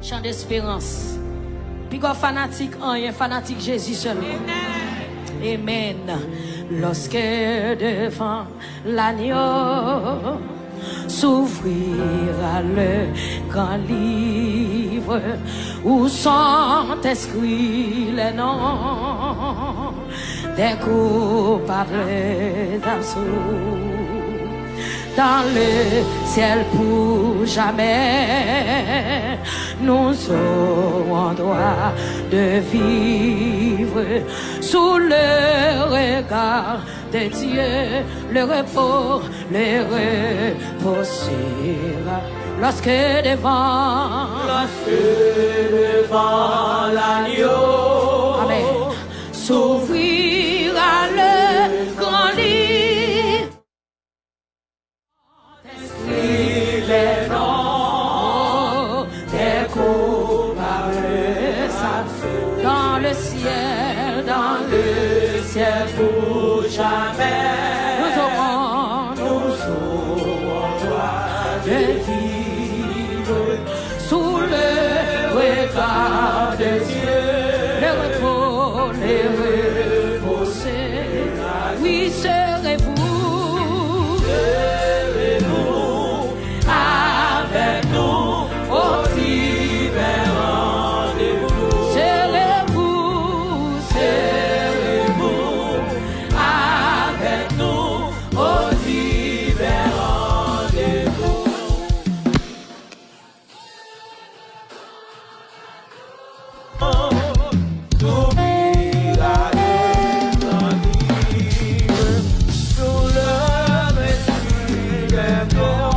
Chant d'espérance. Puis quoi fanatique, rien fanatique Jésus seulement. Amen. Lorsque devant l'agneau s'ouvrira le grand livre où sont inscrits les noms des coupables absolus. Dans le ciel pour jamais, nous aurons droit de vivre sous le regard de Dieu, le repos sera lorsque devant l'agneau, amen, s'ouvrira le grand livre. Les noms des coupables dans le ciel pour jamais. Nous aurons droit de vivre sous le regard de Dieu. Le repos sera. Oui, serez-vous avec nous au divers rendez-vous. Serez-vous avec nous au divers rendez-vous. T'oublieras les grands livres sous le respire des morts.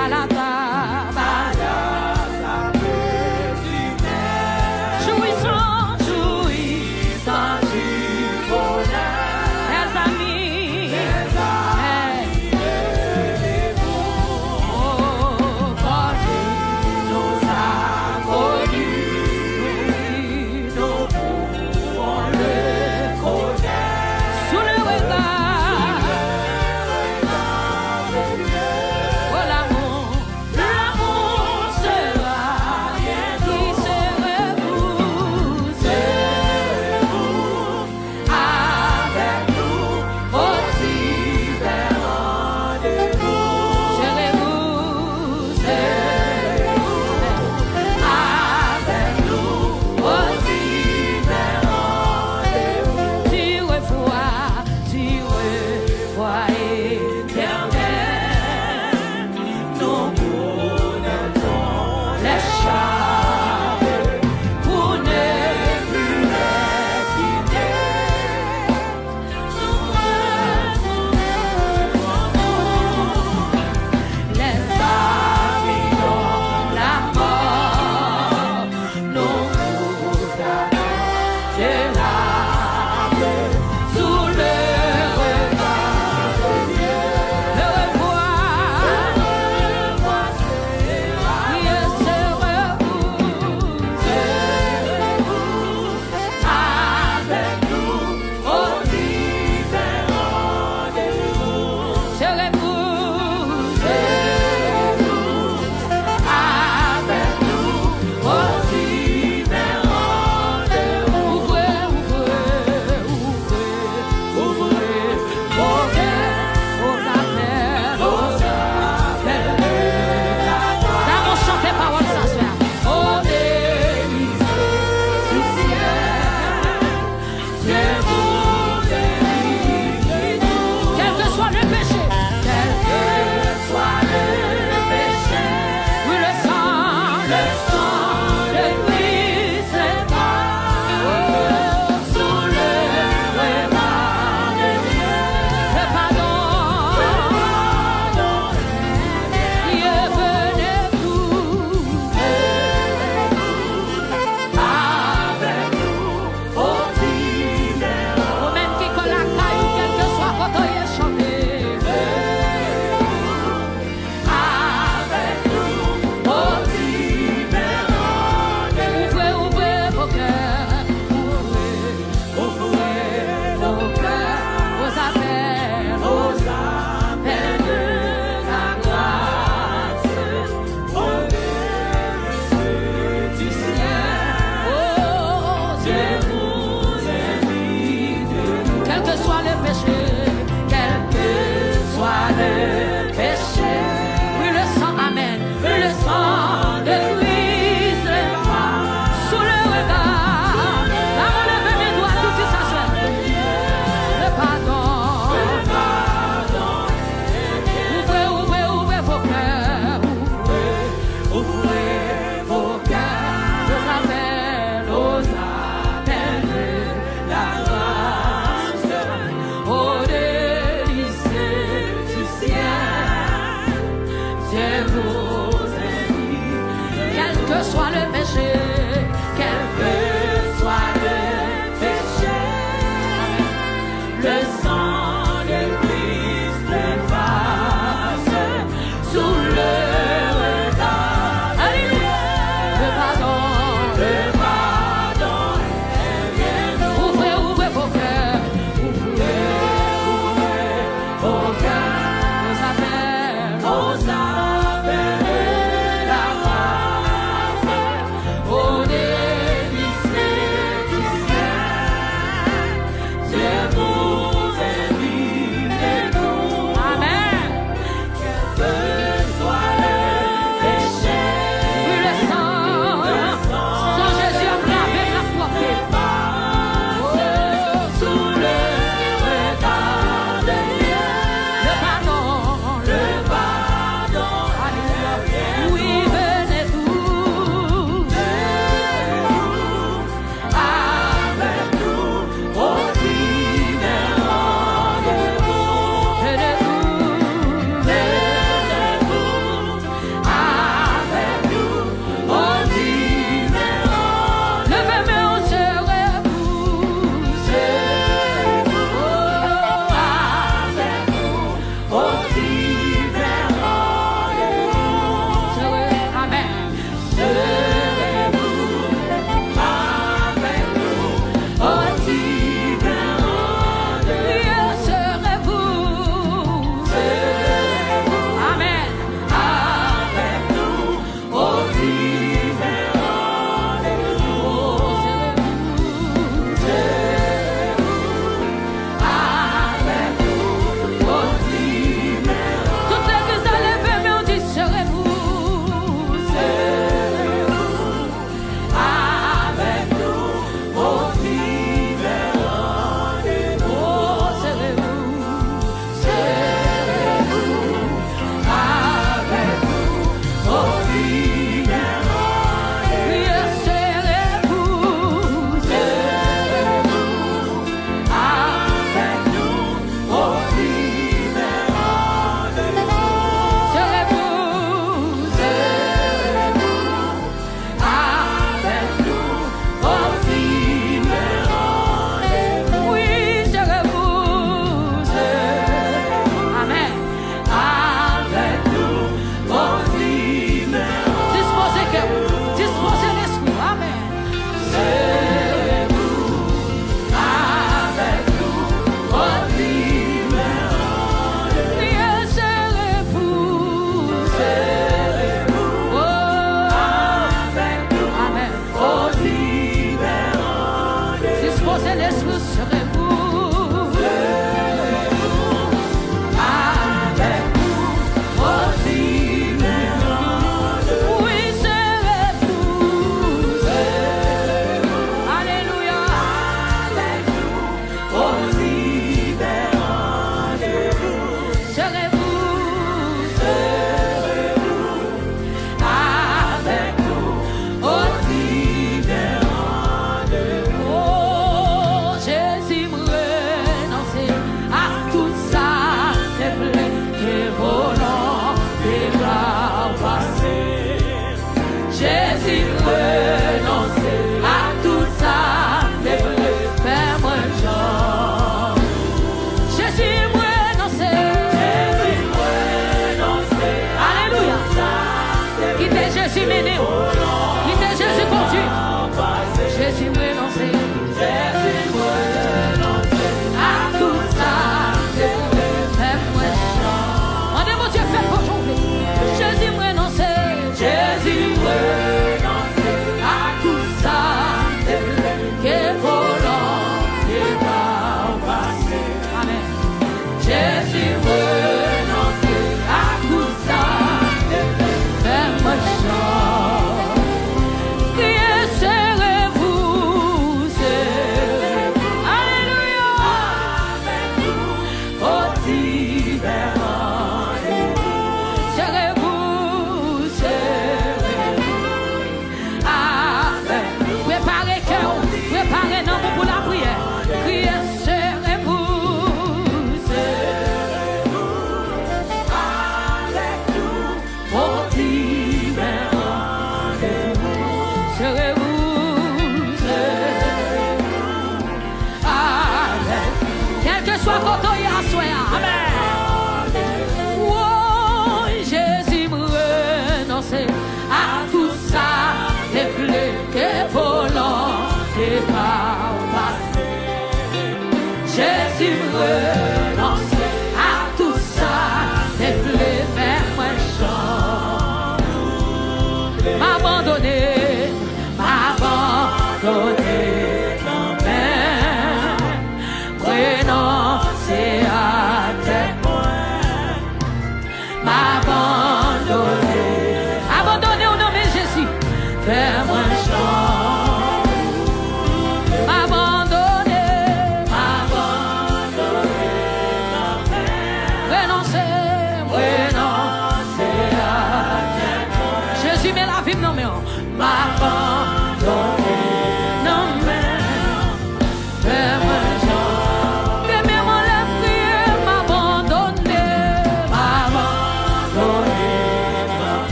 À la table.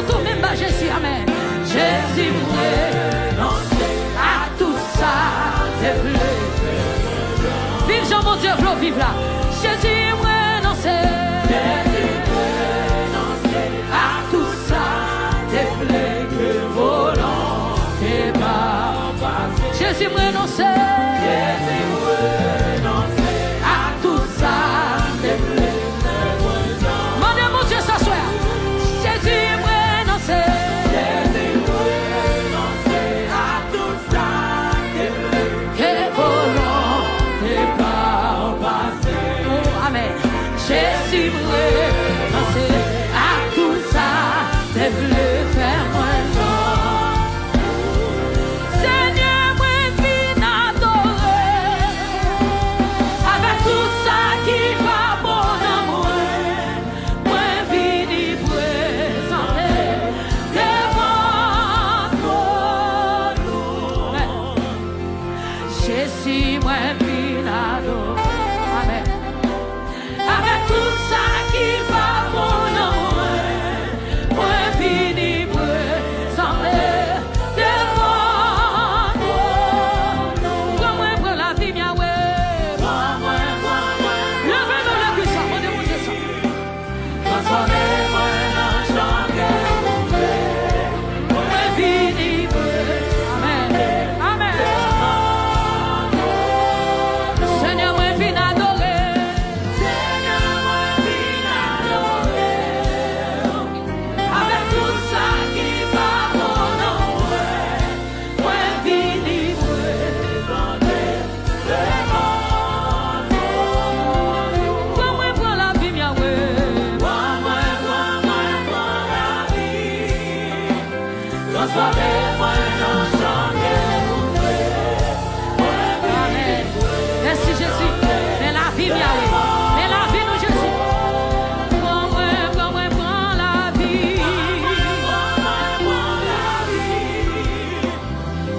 tout même bas Jésus, amen. Jésus renoncer à tout ça, c'est plus. Vive Jean, mon Dieu, v'là, vive là. Jésus renoncer. Jésus renoncer à tout ça, c'est plus que volonté pas. Jésus renoncer. Jésus renoncer à tout ça, c'est plus. Mandez mon Dieu s'asseoir. Jésus renoncer. Jésus renoncer à tout ça, c'est plus que volonté pas passer. Oh, amen. Jésus renoncer à tout ça, c'est plus faire moins long. Seigneur, moi vine adorer avec tout ça qui va bon amour. Moi vine présenter devant nous. Jésus, moi vine adorer. Amen. Avec tout ça qui va bon amour. Moi vine présenter devant nous. Comment prendre la vie, mia ouais. Levez-nous le puissant, rendez-vous de ça. Transformez-moi en chant que vous voulez. Moi vine présenter. Amen. Amen. Seigneur, moi vine adorer. Seigneur, moi vine adorer. Avec tout ça qui va mon amour. Moi vine présenter devant nous. Comment prendre la vie, mia ouais. La vie. Transformez-moi en chant que vous voulez. Amen. Merci Jésus. Mais la vie, mia ouais. Mais la vie, nous Jésus. Prends la vie.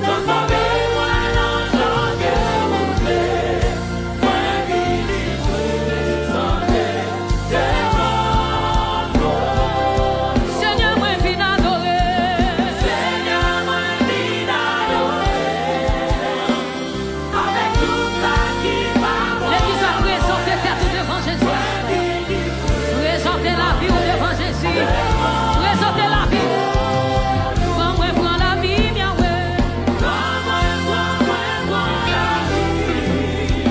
Transformez-moi en chant que vous voulez. Moi vine présenter devant nous. Seigneur, moi vine adorer. Seigneur, moi vine adorer. Avec tout ça qui va bon. L'Église a présenté tête devant Jésus. Présentez la vie devant Jésus. Présentez la vie. Prends la vie, bien ouais. Prends la vie.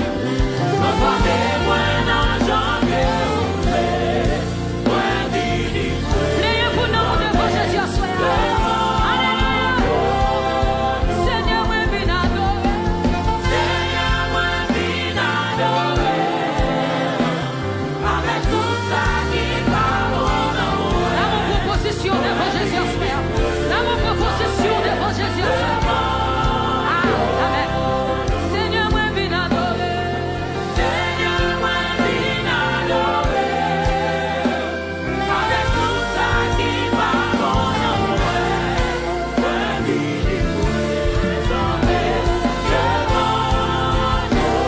Transformez-moi en gens que vous voulez. Moi vine Priez pour nous devant Jésus ce soir. Alléluia. Seigneur, moi vine adorer. Seigneur, moi vine adorer. Avec tout ça qui va mon amour. Dans mon proposition devant Jésus ce soir. Dans mon proposition devant Jésus ce soir. Amen. Seigneur, moi vine adorer. Seigneur, moi vine adorer. Avec tout ça qui va mon amour. Moi vine présenter devant nous.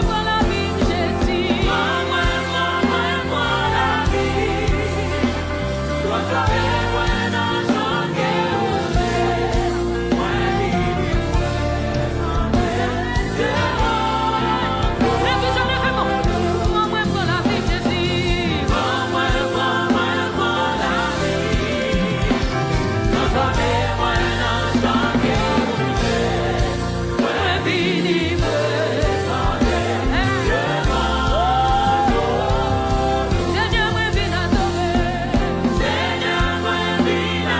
Moi la vie, Jésus. Moi la vie. Transformez-moi en chant que vous voulez. Moi vine présenter devant nous. Lève-vous en lèvement. Moi la vie, Jésus. Moi la vie. Transformez-moi en chant que vous voulez. Moi vine présenter devant nous. Seigneur, moi vine adorer. Seigneur, moi vine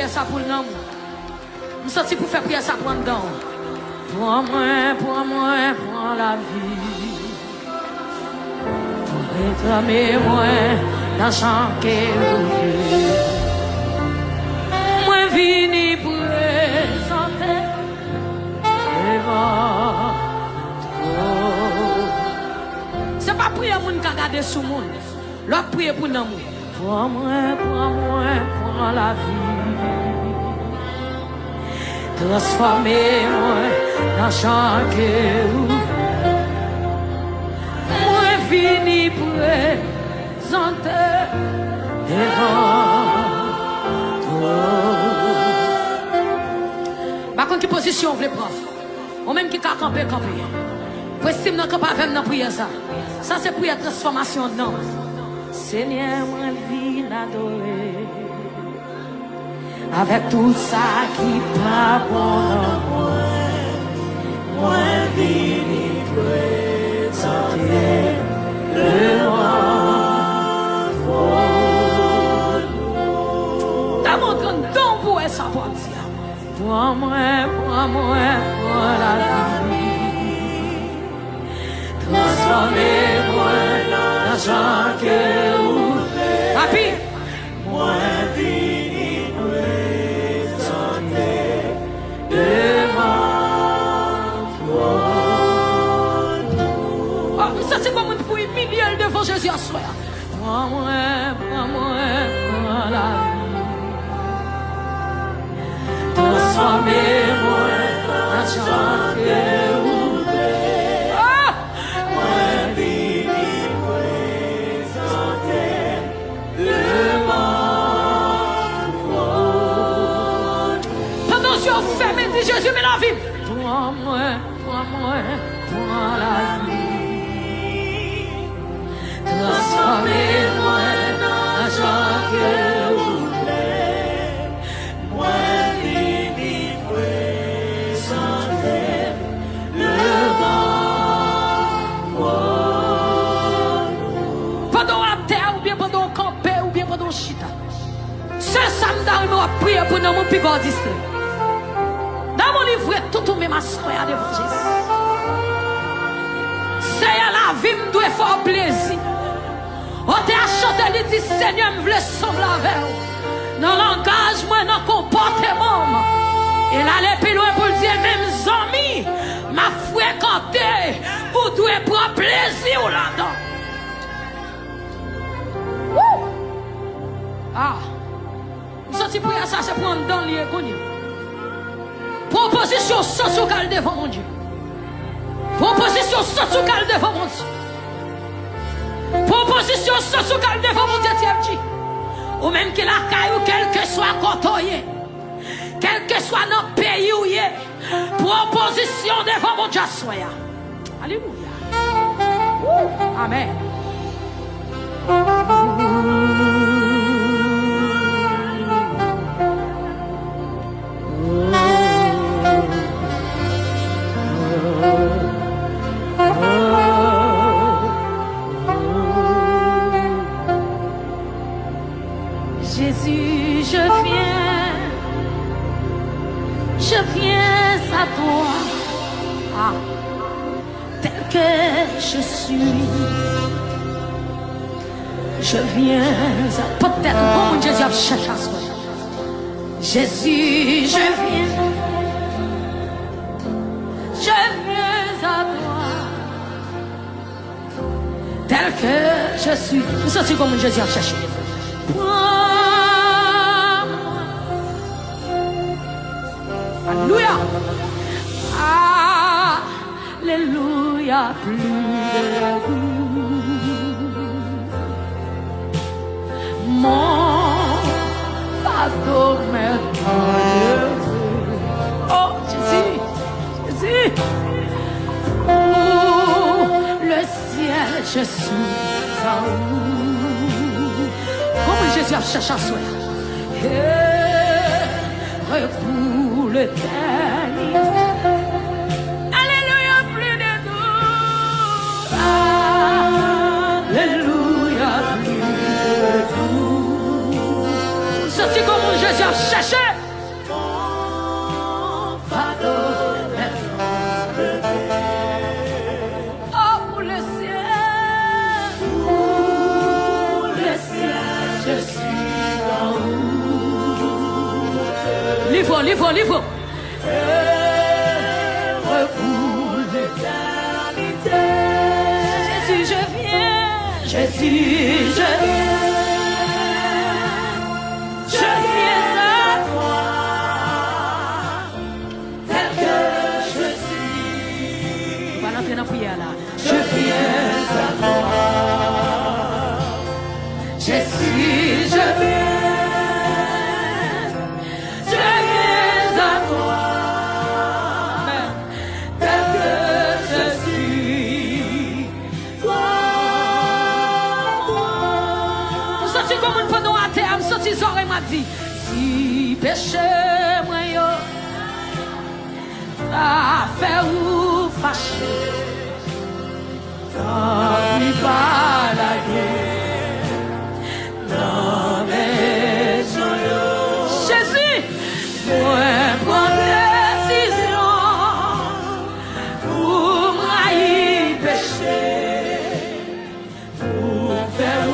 prière ça pour le nom. Je sens pour faire prière ça pour le nom. Prends la vie. Pour réclamer moi dans chaque vie. Moi vini pour présenter devant toi. C'est pas prier pour nous garder sous le monde. L'autre prier pour nous. Prends la vie. Transformez-moi dans chaque jour. Moi fini pour présenter devant toi. Par contre, quelle position vous voulez prendre? Ou même qui a campé. Pour estimer que pas avec nous prier ça. Ça c'est prier transformation non. Seigneur, moi vie l'adorer. Avec tout ça qui pas bon, moi vini présenter devant toi. T'as montré un don pour ça pour dire. Prends la vie. Transformez-moi dans chaque jour. Papi, moi vini devant toi. Ça c'est comme une pour humilier devant Jésus à soi. Prends-moi la vie. Transformez-moi dans chaque jour. Moi vini présenter devant toi. Pendant que je ferme, dit Jésus, mais la vie. Prends-moi la vie. Transformez-moi dans chaque jour. Moi vini présenter devant toi. Pendant la terre, ou bien pendant le campé, ou bien pendant le chita. C'est ça me donne à prier pour nous, mon plus grand district. Dans mon livre, tout le même assoya devant Jésus. C'est la vie, me doit faire plaisir. On t'a chanté, il dit Seigneur, me voulait sauver la veille. Dans l'engagement, dans le comportement. Et là, aller plus loin pour dire, même amis, m'a fréquenté, vous devez prendre plaisir là-dedans. Ah, je suis pour ça, c'est pour un don lié connu. Proposition sociale devant mon Dieu. Proposition sociale devant mon Dieu. Proposition sociale devant mon Dieu, TFG. Ou même que la caille ou quel que soit côté, quel que soit notre pays où il est, proposition devant mon Dieu. Alléluia. Amen. Jésus, je viens à toi, tel que je suis. Je viens à peut-être bon Jésus a cherché à soi. Jésus, je viens à toi, tel que je suis. Ça c'est comme Jésus a cherché. Alléluia. Alléluia. Plus de vous. Mon fardeau m'est heureux. Oh Jésus. Oh, le ciel, je suis en vous. Comment Jésus a cherché à soi. Pour l'éternité. Alléluia, plus de nous. Alléluia, plus de nous. C'est comme Jésus a cherché. livre. Pour l'éternité. Jésus, je viens. Jésus, je viens. Je viens à toi, tel que je suis. On va entrer dans la prière là. Je viens à toi. Jésus, je viens. Je viens à toi, tel que je suis. Vous sentez comme une pendant à terre, vous sentez les oreilles m'a dit. Si péché, moi yo, a fait ou fâché, Tant pis pas la guerre, dans mes joyaux. Jésus, Moi, prends décision pour m'aïr péché, pour faire ou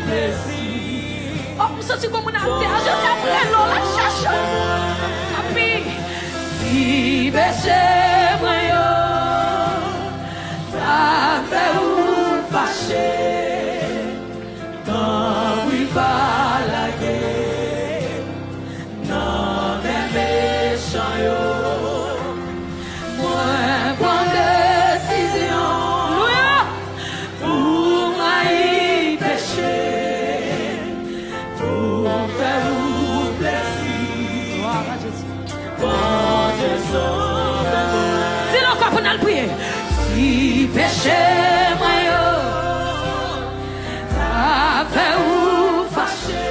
plaisir. oh, vous sentez comme une terre, je sais pas, l'eau la cherche. Et puis, Si péché, moi, yo, t'as fait ou fâché, tant pis pas la guerre, non, mes méchants, yo. Moi, prends décision Alléluia. pour m'aïr péché, pour faire ou plaisir. Gloire à Jésus. Quand je sauve, C'est encore pour nous le prier. si péché, moi, yo, t'as fait ou fâché,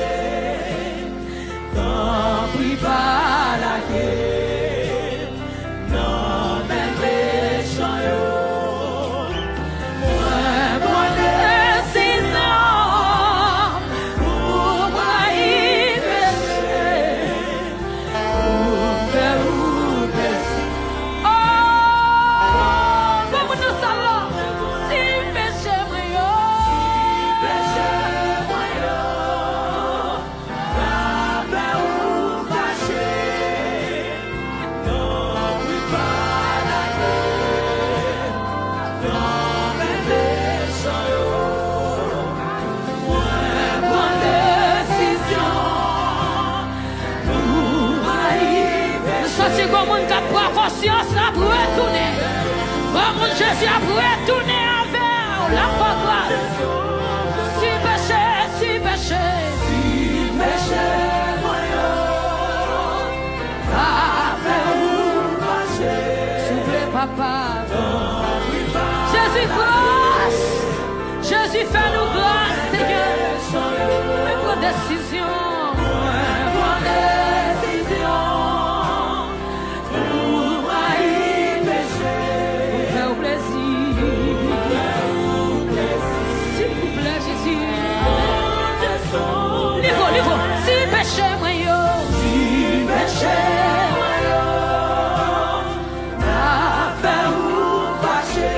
tant pis pas la guerre, non, mes méchants, yo. Moi, prends décision pour m'aïr péché, pour faire ou plaisir. Oh, comme nous sommes si péché, moi, yo. Péché, moi, yo, t'as fait ou fâché, non, pis pas la guerre, non, mes méchants, yo. Moi, prends décision pour m'aïr péché. Ça, c'est comme un qui prend conscience là pour retourner. Comme un Jésus a pour retourner envers la foi gloire. Si péché, si péché. Péché, moi, yo, t'as fait ou fâché, Soufflez, papa. non, pis pas Jésus, grâce. Jésus, fais-nous grâce, Seigneur. Mais prends décision. prends décision pour m'aïr péché, Fais au plaisir. S'il vous plaît, Jésus. Livre. Si péché, moi, yo. si péché, moi, yo, t'as fait ou fâché,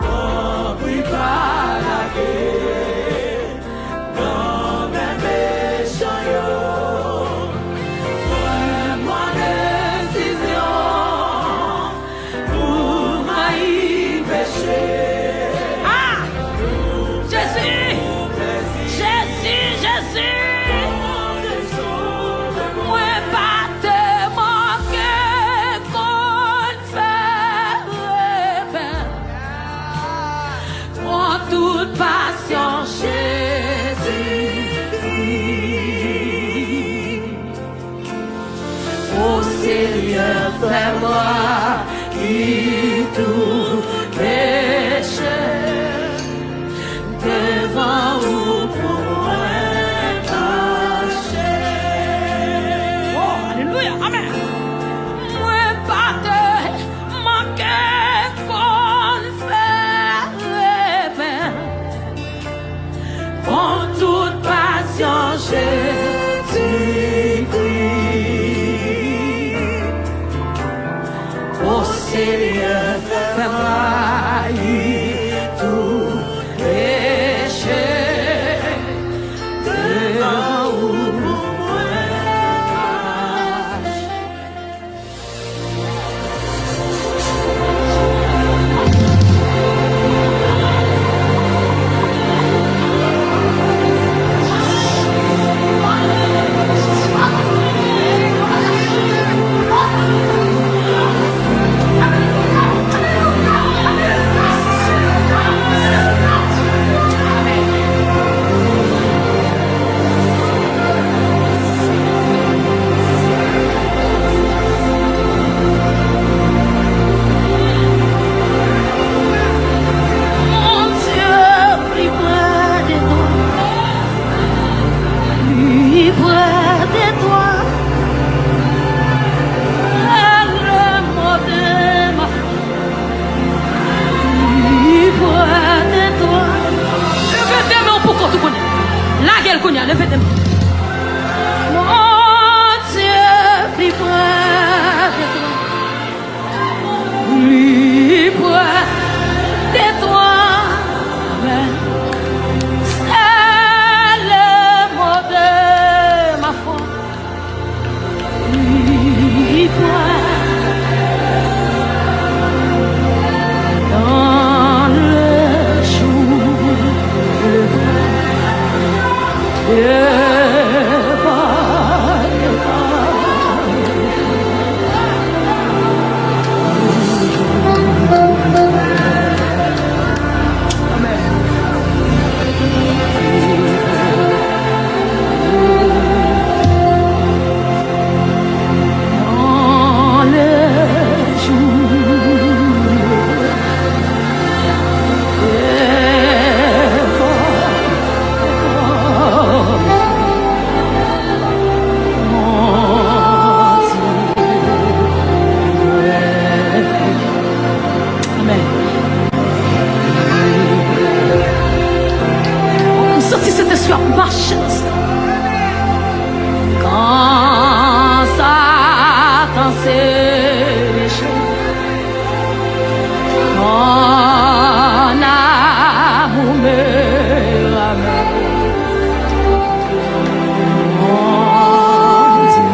non, pis pas la guerre, non, mes méchants, yo. Prends décision pour m'aïr péché, Ah! Jésus! Jésus! Moi, pas te manquer qu'on fait en toute patience, Jésus. Ô Seigneur, fais-moi qui tout péché, devant ou pour moi caché. Oh, alléluia, amen. Moi, pas te manquer qu'on fait En toute patience, Jésus-Christ. Ô Seigneur, fais-moi tout péché, devant ou pour moi Seigneur, levez tes mains. Mon Dieu, plus près de toi. Plus près de toi. C'est le mot de ma foi. Plus près. Dans le jour, marche. Quand Satan s'est déchaîné, mon amour me ramène. Mon Dieu,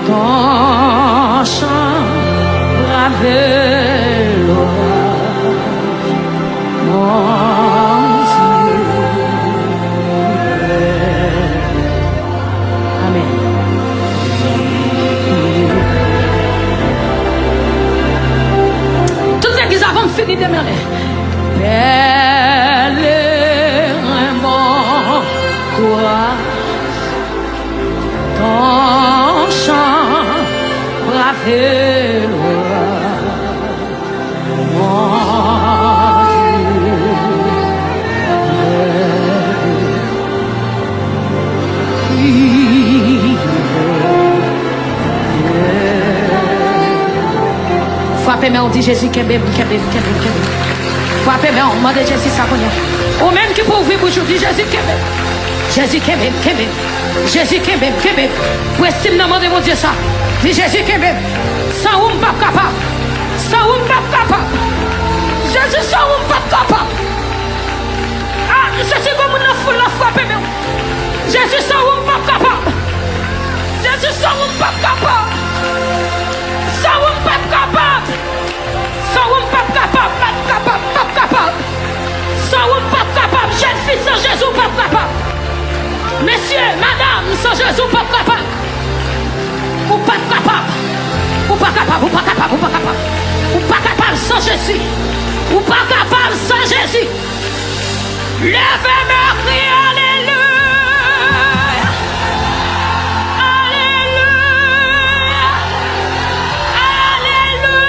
ton chant bravé l'orage, mon Dieu. Amen. Toute l'église avant fini de mêler. Pèlerin bon courage, ton chant bravé l'orage, mon Dieu. Frappez, mais on dit Jésus, Kébé. Frappez, mais on demande Jésus, ça connaît. Ou même qui peut ouvrir aujourd'hui, Jésus, Kébé. Jésus, Kébé. Jésus, Kébé. Pour estime, demandez mon Dieu ça. Dis Jésus, Kébé. Sans ou pas capable. Sans ou pas capable. Jésus, sans ou pas capable. Ah, Jésus, comme on a foule la frappe, mais Jésus, sans ou pas capable. Jésus, sans ou pas capable. Sans ou pas capable. Sans ou pas capable. Pas capable. Sans ou pas capable. Jeune fille sans Jésus, pas capable. Messieurs, madame, sans Jésus, pas capable. Ou pas capable. Ou pas capable sans Jésus. Ou pas capable sans Jésus. Lèvez-moi, criez Alléluia. Alléluia.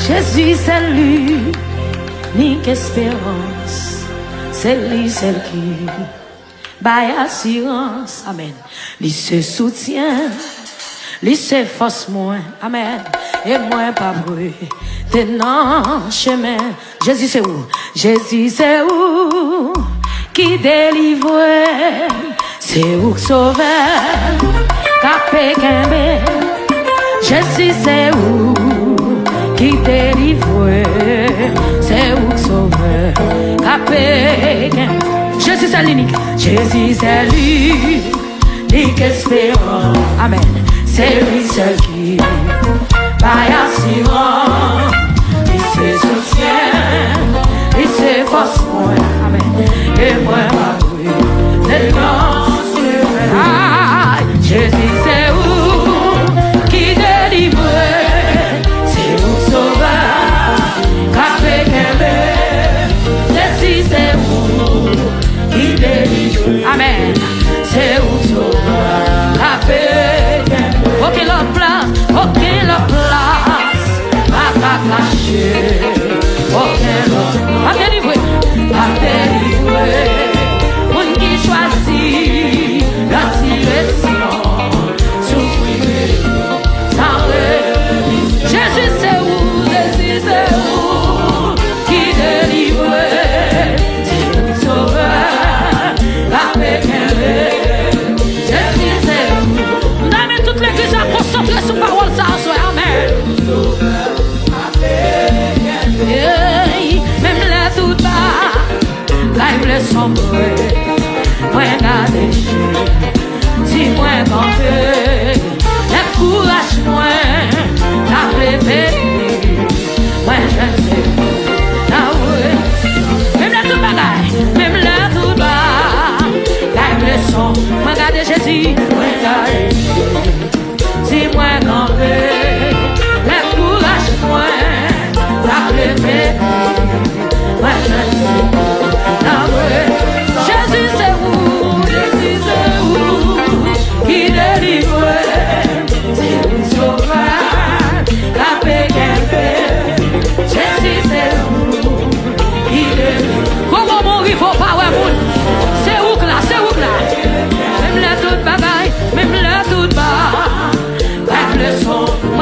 Jésus, c'est l'unique espérance. C'est lui, celle qui baille assurance. Amen. Lui se soutient. Lui se force moins. Amen. Et moi pas bruit. T'es non chemin. Jésus c'est où? Jésus c'est où? Qui délivre? C'est où sauveur? Capé Kembe. Jésus c'est où? Qui délivre? C'est où sauveur? Capé Kembe. Jésus c'est l'unique. Jésus c'est l'unique espérance. Amen. C'est lui seul qui baille assurance. Il se soutient, il se force moins. Amen. Et moi ma bruit, c'est grand sur le ah, Jésus c'est où qui délivre, c'est où sauveur, capé Kembe. Jésus c'est où qui délivre. Amen. C'est où sauveur, capé Kembe. Ok, la place,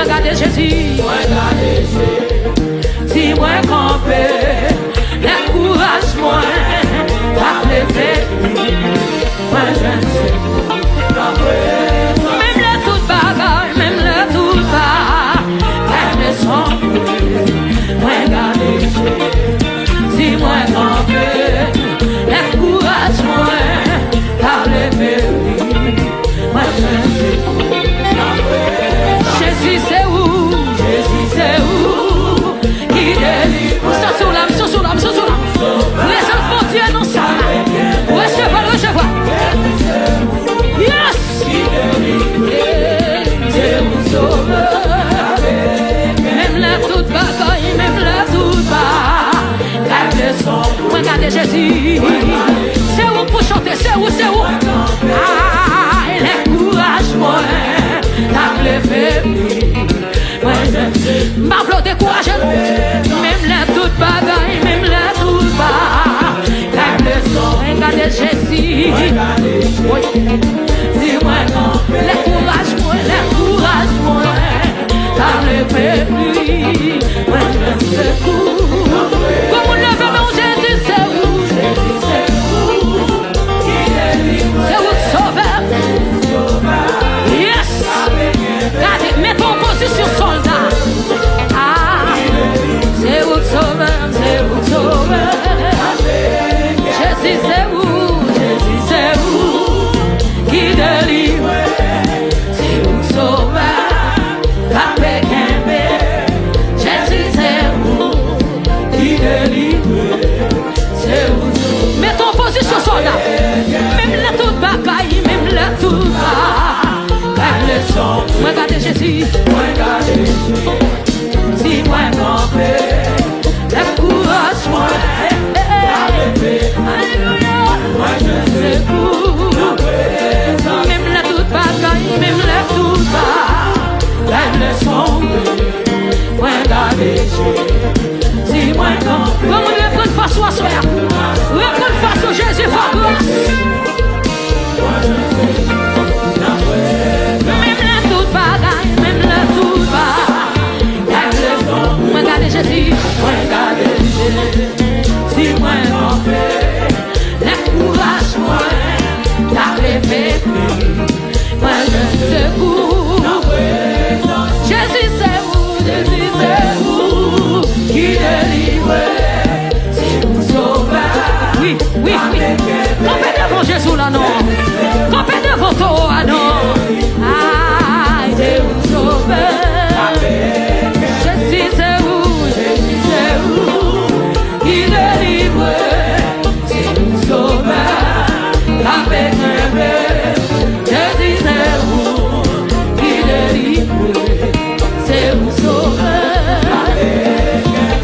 Regarde Jésus. Si moi camper, l'encourage moi, par les faits, moi je ne sais pas. Même le tout bagaille, même le tout bas, elle ne sent regarde Jésus. Si moi camper, l'encourage moi, par les faits, moi je ne sais pas. Jésus c'est où? Jésus c'est où? Qui délivre? Ça sur l'âme, ça sur l'âme, ça sur l'âme. Les enfants Dieu non ça. Recevoir, recevoir. Yes! Qui délivre? C'est mon sauveur. Même la toute bagaille, même la toute bas. Regardez Jésus. C'est où pour chanter? C'est où? C'est où? Ah, l'encourage-moi. T'as levé. Moi je sais. M'applaud découragé. Même la toute bagaille, même la toute bas. La leçon. Regardez Jésus. Dis-moi non. L'encourage-moi, l'encourage-moi. T'as levé. Moi je sais où. Comme on lève mon Jésus, c'est où? Jésus c'est où? C'est où le sauveur? Yes! Regardez, mets ton position soldat. Ah, c'est où le sauveur? C'est où le sauveur? Jésus c'est où? Jésus c'est où? Qui délivre? C'est où le sauveur? Avec un bébé. Jésus c'est où? Qui délivre? C'est où? Mets ton position soldat. Même la toute bagaille, même la toute bas. Regardez Jésus. Regardez Jésus. Si moi camper, l'encourage-moi. Alléluia. Moi je sais où. Même la toute bagaille, même la toute bas. La leçon. Regardez Jésus. Si moi camper. Comment on veut prendre face au soir? On veut prendre face au Jésus. Regardez Jésus, regardez Jésus. Si moi m'en fais, l'encourage-moi, t'as rêvé, moi je sais où. Jésus c'est où, Jésus c'est où, qui délivre, c'est où sauveur. Oui, oui, oui. Campez devant Jésus là non, campez devant toi non. Ah, c'est où sauveur. Jésus c'est où, Jésus c'est où, qui délivre, c'est où sauveur, avec un bébé. Jésus c'est où, qui délivre, c'est où sauveur,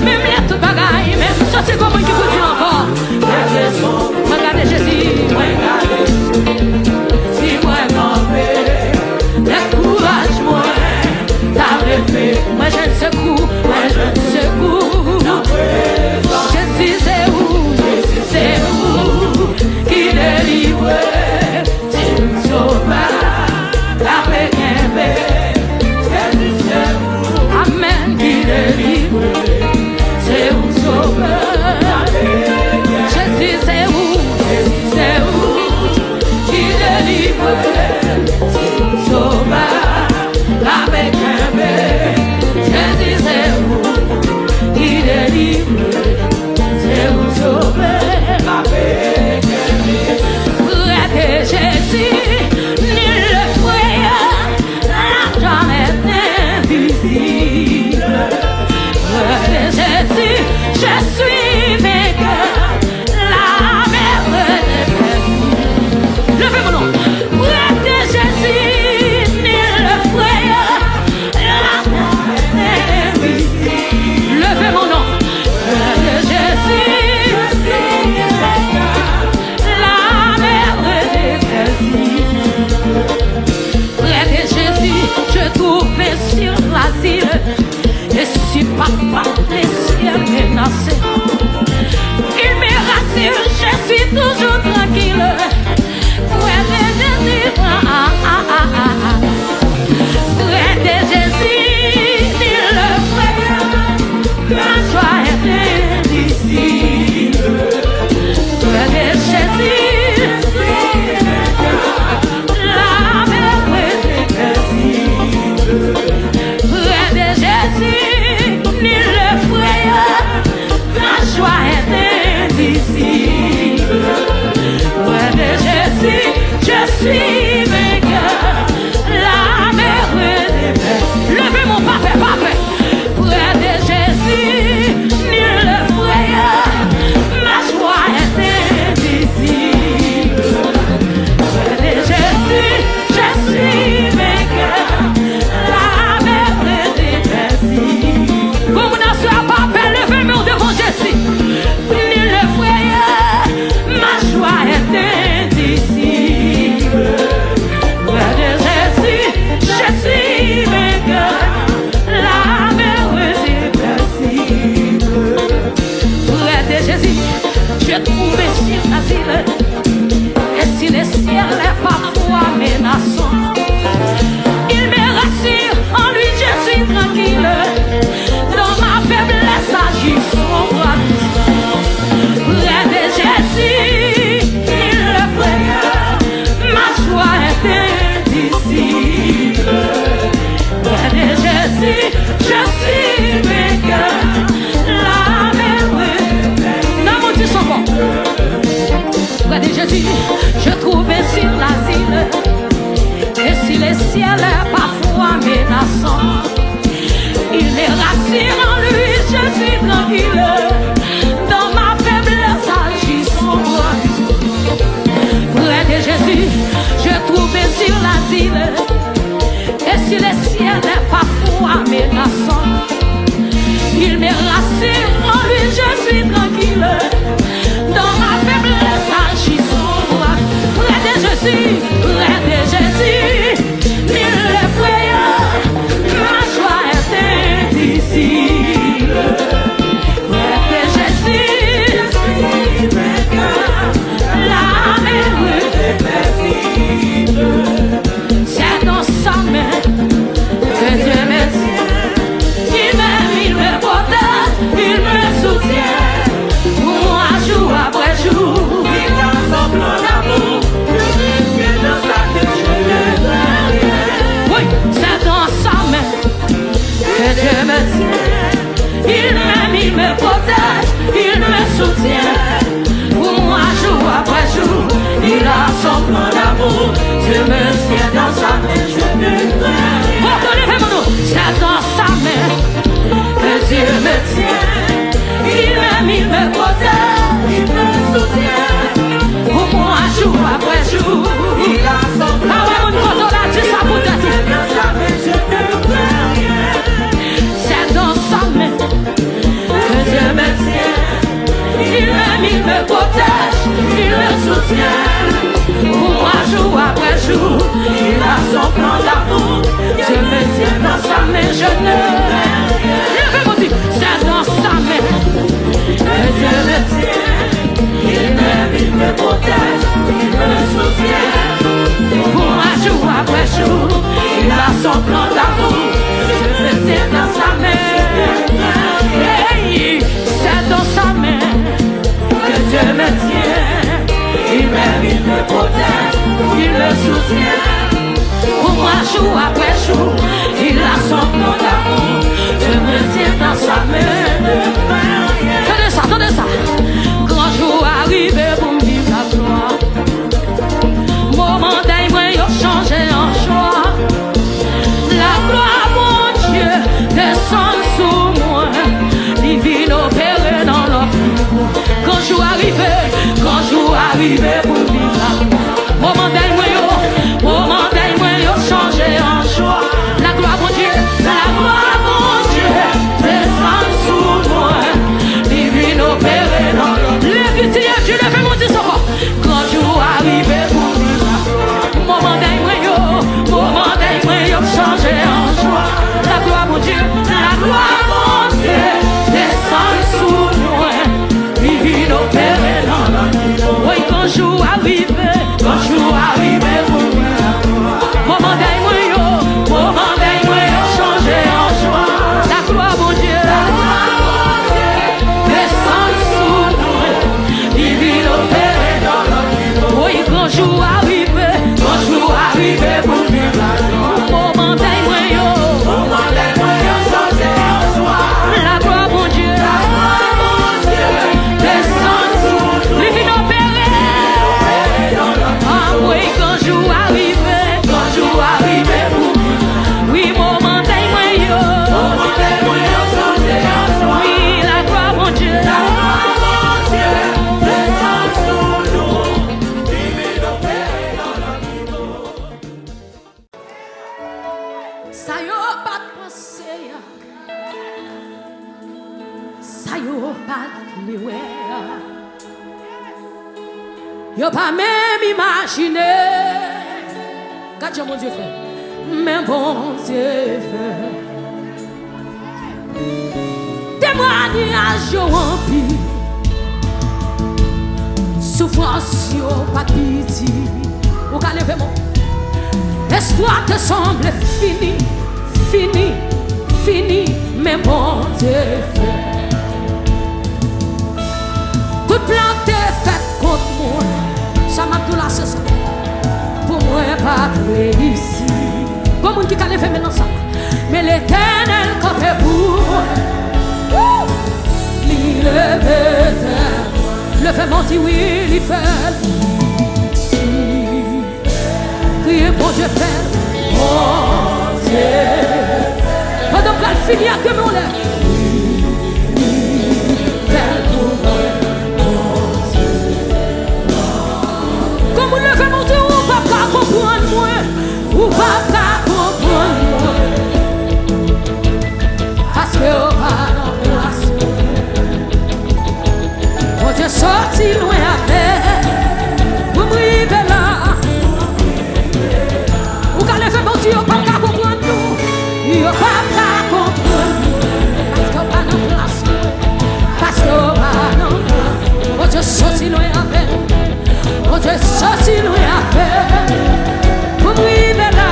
même la toute bagaille, même ça c'est comment qui vous dit encore. Regardez Jésus, regardez, si moi m'en vais, l'encourage-moi. Moi je ne sais où, moi je ne sais où. Jésus c'est où, Jésus c'est où, qui délivre, c'est où sauveur, avec un bébé. Jésus c'est où, amen, qui délivre, c'est où sauveur. Jésus c'est où, Jésus c'est où, qui délivre, c'est où sauveur, avec un bébé. Jésus c'est où, qui délivre, c'est où sauveur, avec un bébé. Près de Jésus, nul le frère n'a jamais invisible. Près de Jésus, je suis vainqueur, la mer est perdue. Levez mon nom. Près de Jésus, nul le frère. Levez mon nom. De Jésus, la mer est perdue. Près de Jésus, je trouve sur l'asile. Et si papa les cieux menacés, il me rassure, je suis toujours tranquille. Près de Jésus, près de Jésus. tranquille. Et si le ciel est parfois menaçant, il me rassure, en lui je suis tranquille. Dans ma faiblesse agit son bras. Près de Jésus, il le frère, ma joie est indicible. Près de Jésus, je suis vainqueur. La merveille. Non, mon Dieu, son corps. Près de Jésus, je trouve sur l'asile. Et si le ciel est parfois menaçant, il me rassure, en lui je suis tranquille. Dans ma faiblesse agit son bras. Près de Jésus, je trouve sur l'asile. Et si le ciel est parfois menaçant, il me rassure, en lui je suis tranquille. Dans ma faiblesse agit son bras. Près de Jésus, il est frayeur, ma joie est indicible. Près de Jésus, je suis vainqueur, la merveille est paisible. C'est dans sa main que Dieu me tient. Il m'aime, il me protège, il me soutient. Pour moi, jour après jour, il a son plan d'amour. C'est dans sa main, je ne veux rien. Oui, c'est dans sa main que Dieu me tient. Il m'aime, il me protège, il me soutient. Pour moi, jour après jour, il a son plan d'amour. Dieu me tient dans sa main, je ne veux rien. C'est dans sa main que Dieu me tient. Il m'aime, il me protège, il me soutient. Pour moi, jour après jour, il a son plan. Ah ouais, mon coton là, dis ça pour te dire. Dans sa main, je ne veux rien. C'est dans sa main que Dieu me tient. Il m'aime, il me protège, il me soutient. Pour moi, jour après jour, il a son plan d'amour. Dieu me tient dans sa main, je ne veux rien. C'est dans sa main que Dieu me tient. Il m'aime, il me protège, il me soutient. Pour moi, jour après jour, il a son plan d'amour. Dieu me tient dans sa main. Hey, c'est dans sa main que Dieu me tient. Il m'aime, il me protège, il me soutient. Pour moi, jour après jour, il a son plan d'amour. Dieu me tient dans sa main. Attendez ça. Grand jour arrivé pour me vivre la gloire. Moment d'ailleurs, il a changé en joie. La gloire, mon Dieu, descend sous moi. Divine opérée dans l'opinion. Quand jour arrivé pour me vivre la gloire. Moment d'ailleurs, il a changé en joie. La gloire, mon Dieu, descend sous moi. Divine opérée dans l'opinion. Tu le fais monter son corps. Quand jour arrivé pour vivre la gloire. Moment d'ailleurs, il a changé en joie. La gloire, mon Dieu, descend sous moi. Divine opérée dans l'opinion. Oui, quand jour arrivé pour vivre la gloire. Moment d'ailleurs, il a changé en joie. La gloire, mon Dieu, descend sous nous. Divine opérée dans l'opinion. Oui, quand jour arrivé pour vivre la gloire. Moment d'ailleurs, il a changé en joie. La gloire, mon Dieu, descend sous nous. Divine opérée dans l'opinion. Ah oui, quand jour arrivé pour vivre. Oui, moment d'ailleurs, changé en joie. Oui, la gloire, mon Dieu, descend sous nous. Divine opérée dans l'opinion. Ça y est, pas de pensée. Ça y est, pas de liouer. Yo pas même imaginé. Regarde mon Dieu fait. Mais bon Dieu fait. Témoignage rempli. Souffrance, yo, pas de pitié. Ou qu'à lever mon. L'espoir te semble fini, fini, fini, mais bon Dieu fait. Tout plan t'est fait contre moi. Ça m'a tout là, c'est ça. Pour moi, pas réussi. Comme on dit qu'à lever maintenant ça. Mais l'Éternel campait pour moi. Il le fait mentir, oui, il fait. Crier pour Dieu faire. Bon Dieu. Pendant que la fille a que mon lèvre. Faire pour moi. Comme on le fait mentir, ou pas comprendre moi. Ou pas comprendre moi. Parce que on va dans place. Mon Dieu sorti loin à faire. Pour m'arriver là. Ou quand les femmes mon Dieu, pas qu'à comprendre nous. Il pas qu'à comprendre nous. Parce qu'on va dans place. Parce qu'on va dans place. Mon Dieu sorti loin à faire. Mon Dieu sorti loin à faire. Pour m'arriver là.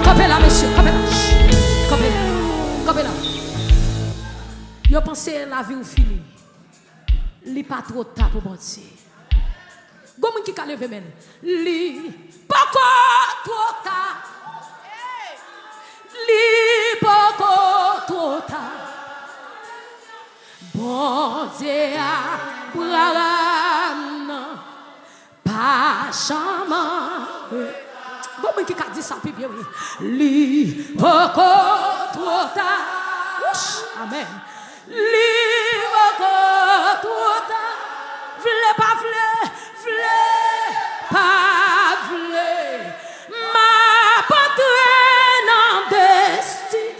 Campez là, monsieur, campez là. Campez là. Campez là. Yo pensé la vie ou fini. Li pas trop tard pour mentir. Gomen qui ka levé men. Li pas trop tard. Li pas trop tard. Bon Dieu a pas jamais. Gomen qui ka dit ça puis bien oui. Li pas trop tard. Amen. Libre trop tard, vle pas vle, vle pas vle, ma patrie dans destin.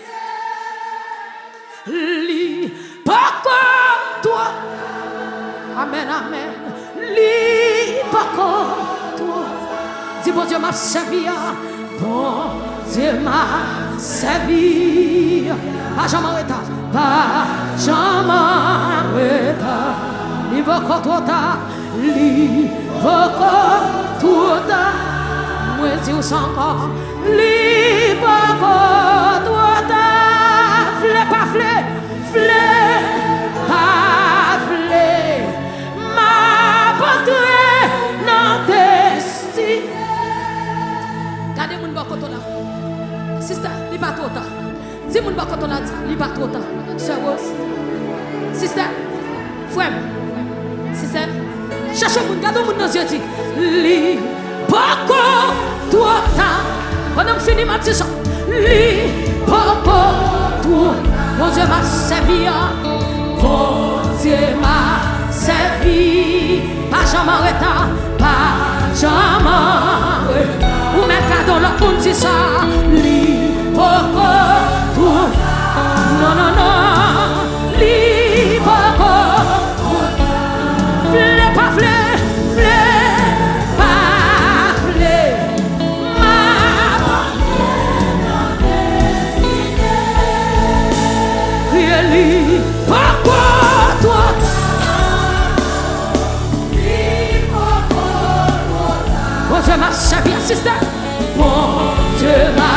Libre toi, amen, amen. Libre toi, dis bon Dieu m'a servi, bon Dieu m'a servi, pas jamais retard. Pas jamais retard, li beaucoup trop tard, li beaucoup trop tard. Moi dis ça encore, li beaucoup trop tard. Vle pas vle, vle pas vle, ma patrie dans destin. Gardez mon beaucoup trop là, sister, li pas trop tard. Si vous ne pouvez pas li pas trop tard. Sœur Rose, sister, frère, sister, cherchez mon gars dans mon yeux dit, li pas trop tard. Pendant que fini ma petite, li pas trop. Mon Dieu m'a servi, mon Dieu m'a servi. Pas jamais retard, pas jamais retard. Ou mettre cadeau là, on dit ça, li pas trop. Non, non, non, libre, vle pas vle, vle pas vle, ma crier libre, toi, bon Dieu m'a servi, sister, bon Dieu m'a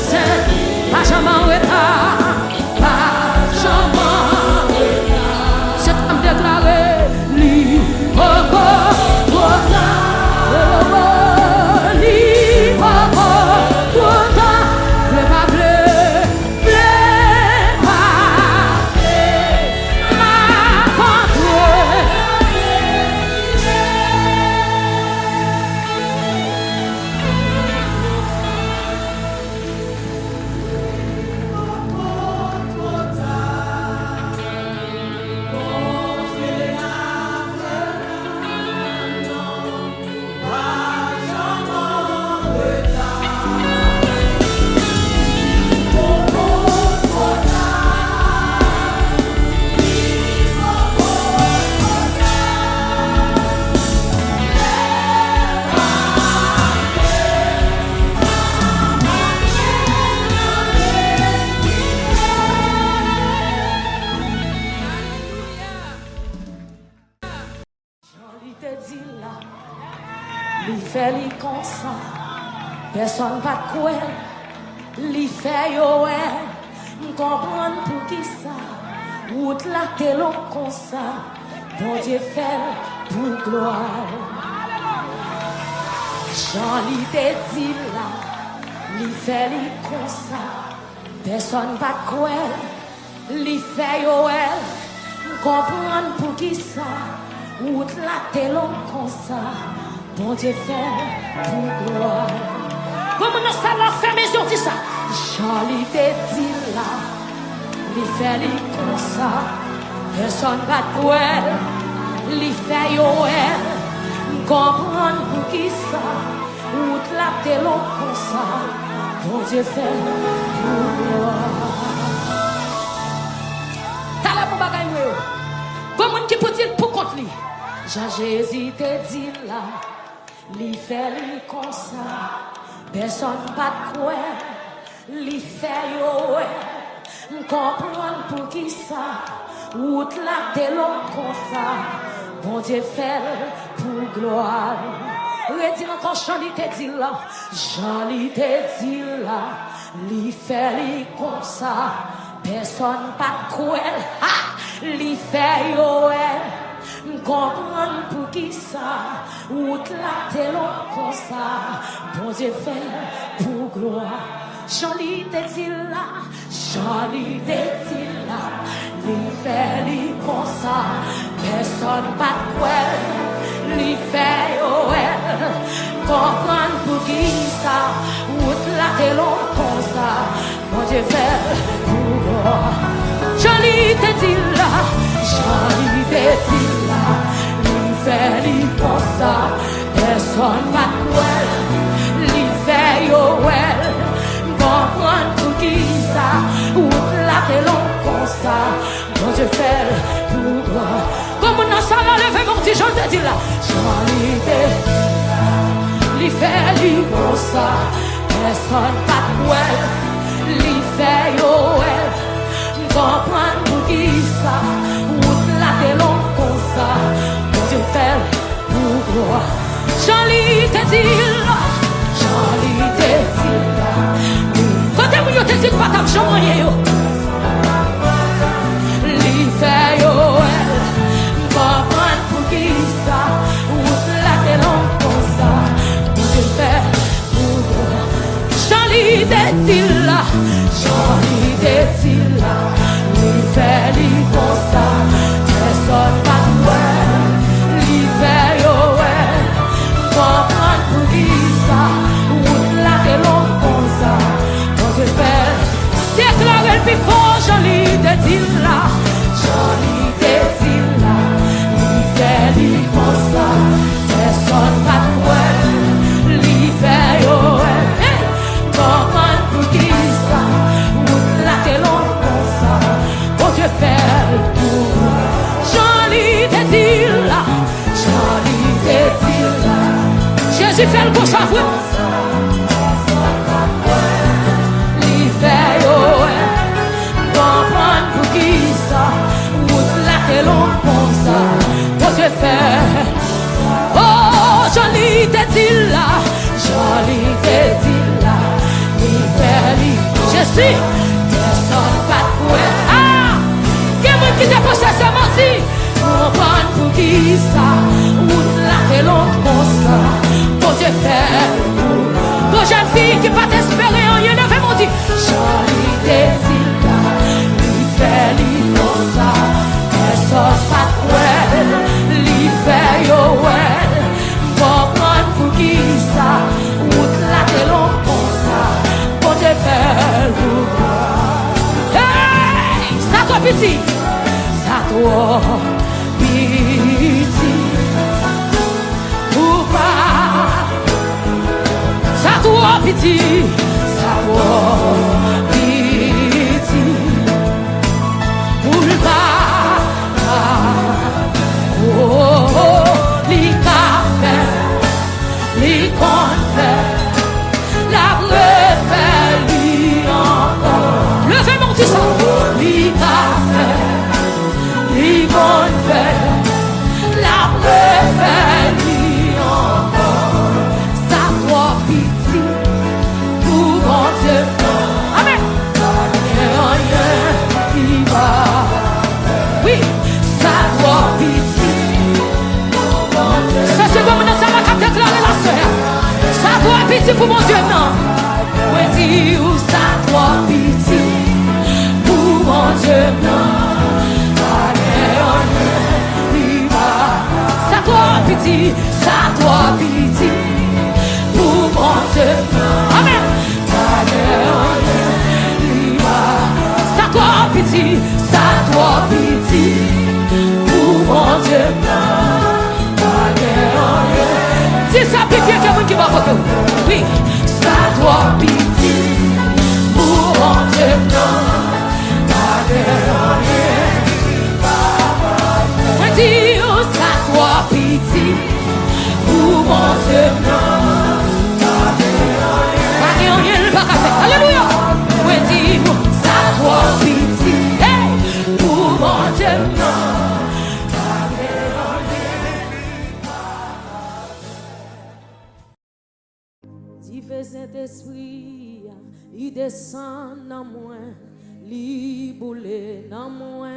servi, pas jamais retard. fait li comme ça. Personne pas quoi. Li fait yo comprendre pour qui ça. Route la que l'on comme ça. Bon Dieu fait pour gloire. Jean li te dit là. Li fait li comme ça. Personne pas quoi. Li fait yo comprendre pour qui ça. Route la que l'on comme ça. Bon Dieu fait pour gloire. Comment nous allons faire mes yeux, dis ça. Charlie te dit là, il fait li comme ça. Personne va trouver, il fait yo comprendre pour qui ça. Route la te l'on comme ça. Bon Dieu fait pour gloire. T'as la pour bagaille moi. Comment qui peut dire pour contre lui? Jésus te dit là. Li fait li comme ça, personne pas quoi. Li fait yo, comprendre pour qui ça. Route la te l'on comme ça. Bon Dieu fait pour gloire. Redis encore Jean li te dit là, Jean li te dit là. Li fait li comme ça, personne pas quoi. Li fait yo. Comprendre pour qui ça. Route la te l'on comme ça. Bon Dieu fait pour gloire. Jean-Li te dit là. Jean-Li te dit là. Li fait li comme ça. Personne pas quoi. Li fait comprendre pour qui ça. Route la te l'on comme ça. Bon Dieu fait pour gloire. Jean-Li te dit là. Jean-Li te dit là. Li fait li comme ça. Personne pas quoi. Li fait comprendre pour qui ça. Route la te l'on comme ça. Bon Dieu fait pour gloire. Comme on a ça là, levez mon petit Jean te dit là. Jean-Li te dit là. Li fait li comme ça. Personne pas quoi. Li fait comprendre pour qui ça. Route la te l'on comme ça. Bon Dieu fait pour gloire. Jean-Li te dit là. Jean-Li te dit là. Quand t'es venu te dire pas ta chambre yo. Li fait comprendre pour qui ça. Route la te l'on comme ça. Bon Dieu fait pour gloire. Jean-Li te dit là. Jean-Li te dit là. Li fait li comme ça. Personne pas quoi. Li fait comprendre pour qui ça. Route la te l'on comme ça. Bon Dieu fait. Déclare le plus fort. Jean-Li te dit là. Jean-Li te dit là. Li fait li comme ça. Personne pas quoi. Li fait comprendre pour qui ça. Route la te l'on comme ça. Bon Dieu fait pour moi. Jean-Li te dit là. Jean-Li te dit là. Jésus fait le bon savoir. Li fait comprendre pour qui ça. Route la te l'on comme ça. Bon Dieu fait. Oh, Jean-Li te dit là. Jean-Li te dit là. Li fait li. Jésus. Personne pas quoi. Ah! Quelqu'un qui t'a posé ce menti. Comprendre pour qui ça. Route la te l'on comme ça. Bon Dieu fait. Pour jeune fille qui pas t'espérer en rien, levez mon dit. Jean-Li te dit là. Li fait li comme ça. Personne pas quoi. Li fait comprendre pour qui ça. Route la te l'on comme ça. Bon Dieu fait pour moi. Hey! Ça toi petit. Ça toi petit. Pour pas. Ça toi petit. Ça toi petit. Pour pas. Oh, li café. Li confère. La refait li encore. Levez mon petit sang. Li café. Li confère. La refait li encore. pitié pour mon Dieu, non. Moi, dis où ça, toi, pitié pour mon Dieu, non. Ça, toi, pitié, ça, toi, pitié pour mon Dieu, non. Amen. Ça, toi, pitié, ça, toi, pitié pour mon Dieu, non. Si ça pitié, quelqu'un qui va faire. Oui, ça doit pitié pour mon Dieu, non. Moi dis, oh, ça doit pitié pour mon Dieu, non. Alléluia. Moi dis, ça doit pitié pour mon Dieu, non. Saint-Esprit, il descend dans moi, il boule dans moi.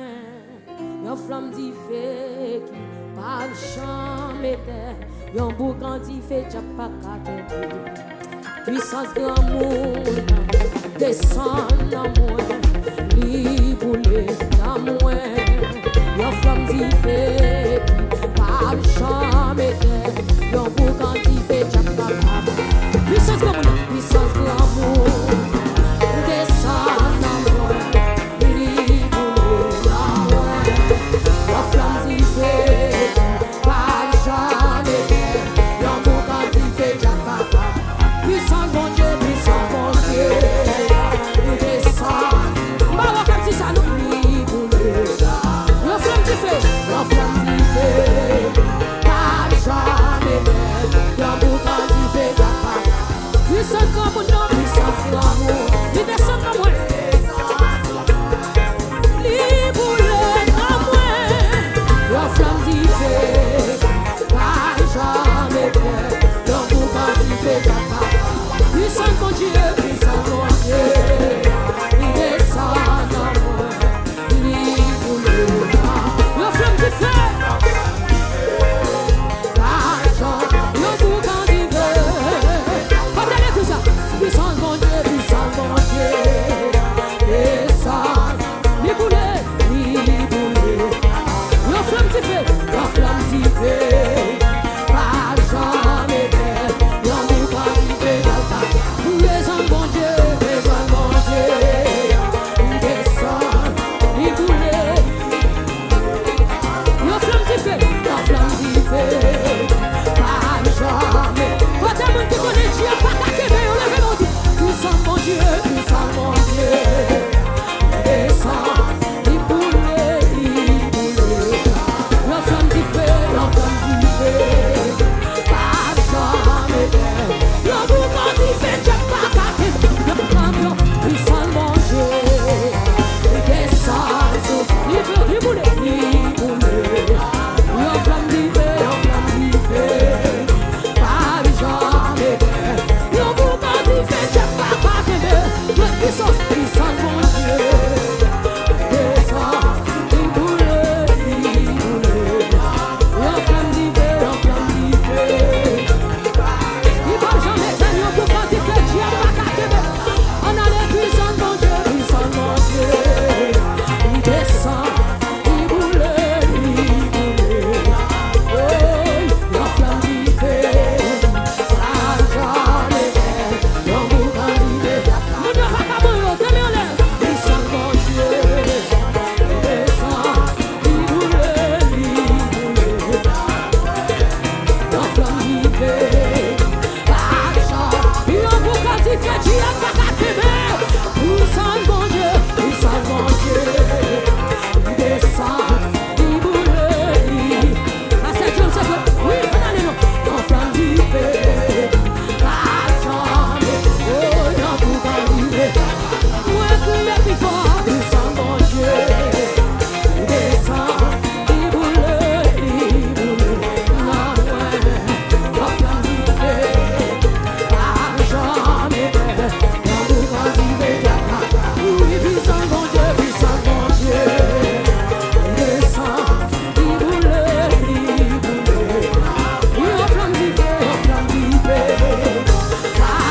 Yon flamme di feu qui pas le champ mettait, yon boucan di feu qui pas qu'à puissance d'amour descend dans moi, il boule dans moi. Yon flamme di feu qui pas le champ mettait, yon boucan di feu qui pas qu'à puissance de l'amour, descend dans moi, libre dans moi. La flamme d'y fait, pas jamais, l'amour quand il fait, j'ai pas. Puissance mon Dieu, descend. Bah, comme si ça nous libre. La flamme d'y fait, pas jamais, l'amour quand il fait, j'ai pas. Puissance comme nous, puissance de l'amour, il descend dans moi. Libre dans moi. La flamme d'y fait, pas jamais fait. L'amour quand il fait, pas. Puissance mon Dieu, puissance mon Dieu, il descend dans moi. Libre la flamme d'y fait, pas jamais. L'amour quand il fait. Puissance mon Dieu, descend, liboulé, la flamme s'y fait, pas jamais fait, l'amour pas s'y fait, descend mon Dieu, descend, liboulé, la flamme s'y fait, pas jamais. Quand t'as monde qui connaît Dieu, pas qu'à Québec, on lève mon Dieu. Puissant mon Dieu, descend, il boule. La flamme d'y fait, pas jamais. L'amour quand il fait, j'ai pas qu'à Québec. Le champion, puissant mon Dieu, descend, il boule. La flamme d'y fait, pas jamais. L'amour quand il fait, j'ai pas qu'à Québec. Puissance mon Dieu, descend, il boule. La flamme d'y fait, il va jamais faire l'amour quand il fait, j'ai pas qu'à Québec. On a les puissants mon Dieu, il descend, il boule. Oh, la flamme d'y fait, pas jamais. L'amour quand il fait, mon Dieu va cabouiller, tenez en l'air. Puissant mon Dieu, descend, il boule. La flamme d'y fait, pas jamais. L'amour quand il fait, j'ai pas qu'à Québec. Puissant mon Dieu, il descend, il boule. À cette chose, c'est fait. Oui, on a les noms. La flamme d'y fait, pas jamais. Oh, l'amour quand il fait. Ouais, criez plus fort. Puissant mon Dieu, il descend, il boule. Non, ouais. La flamme d'y fait, pas jamais. L'amour quand il fait, oui, puissant mon Dieu, il descend, il boule. La flamme d'y fait, pas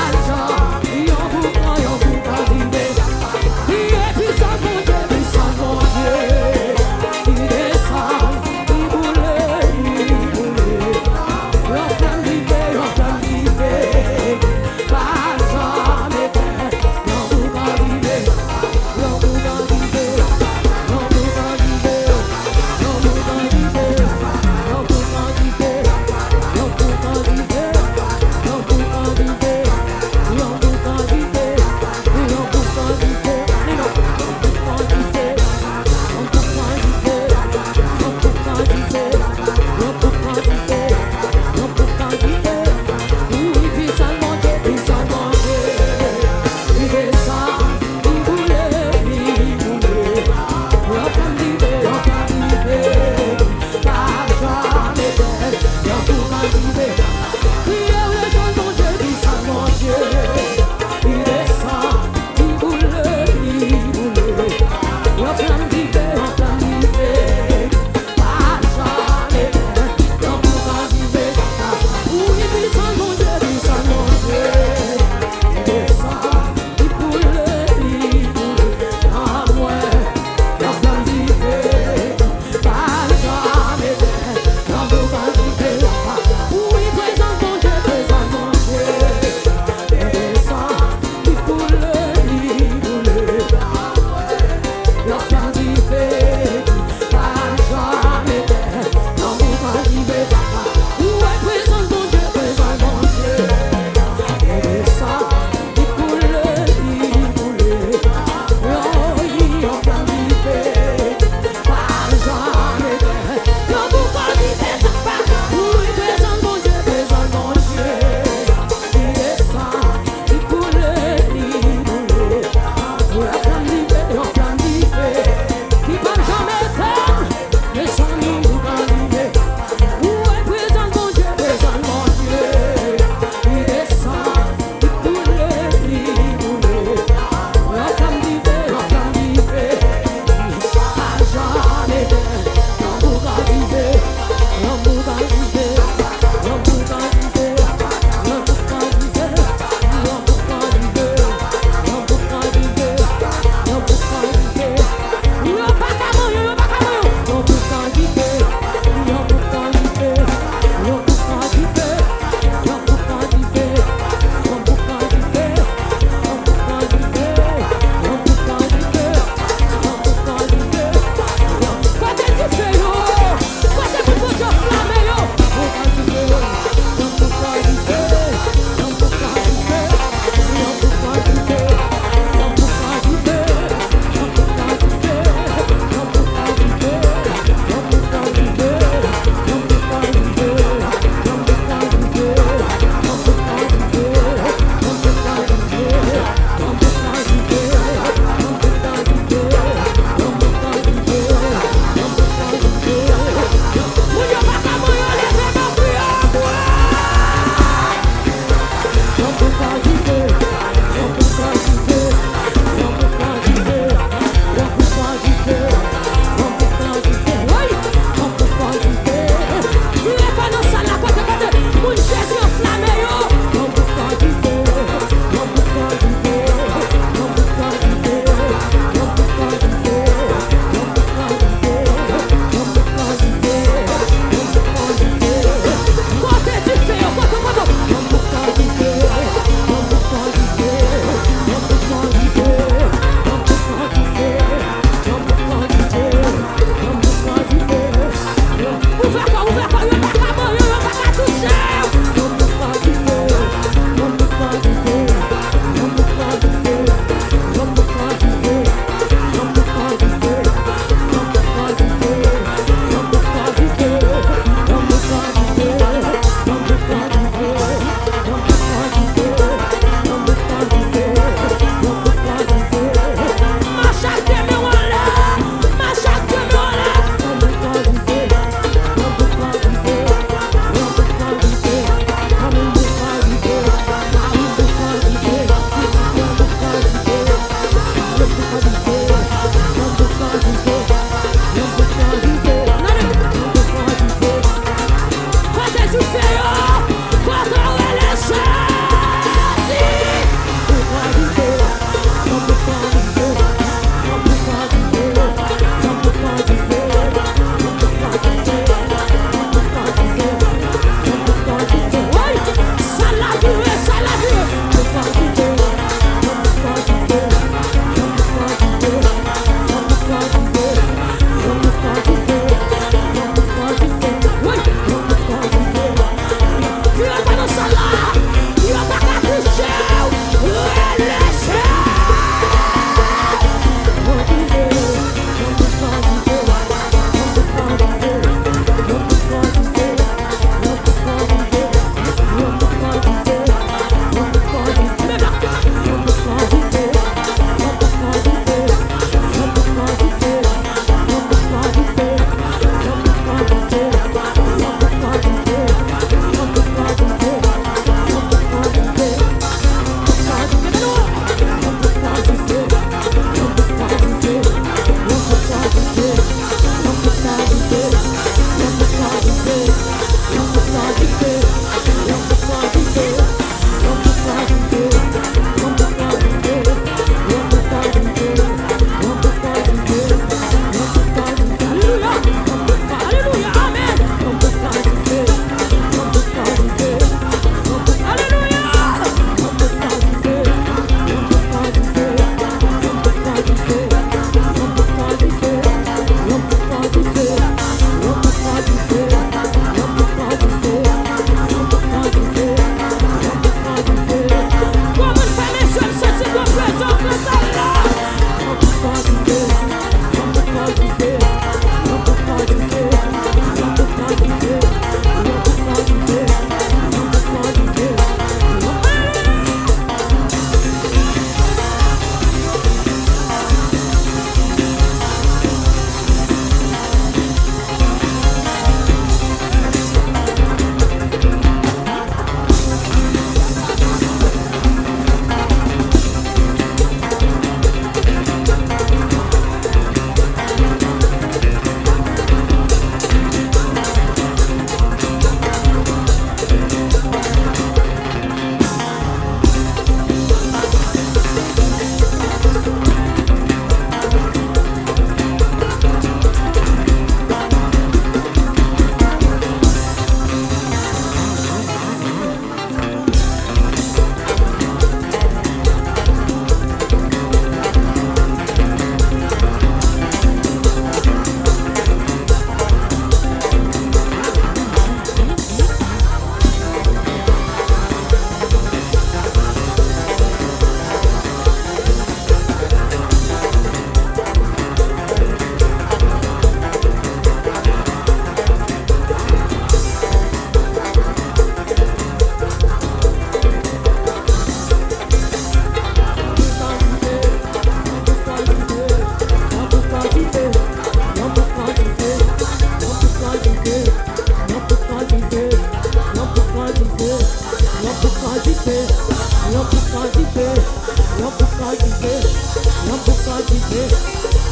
feu,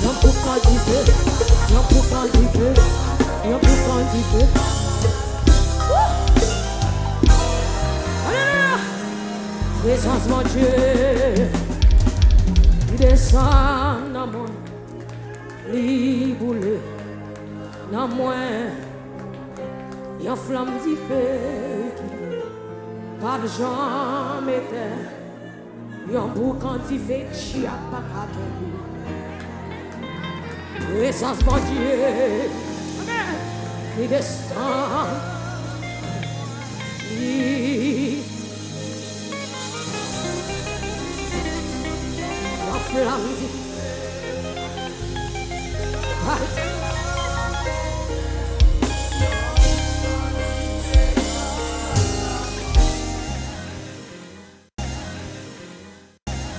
yon boucan du feu, yon boucan du feu, yon boucan du feu. Présence mon Dieu, il descend dans mon lit boule, dans moi, yon flamme du feu, pas de jambe éteinte, yon boucan du feu, chia pas qu'à présence mon Dieu, il descend, flamme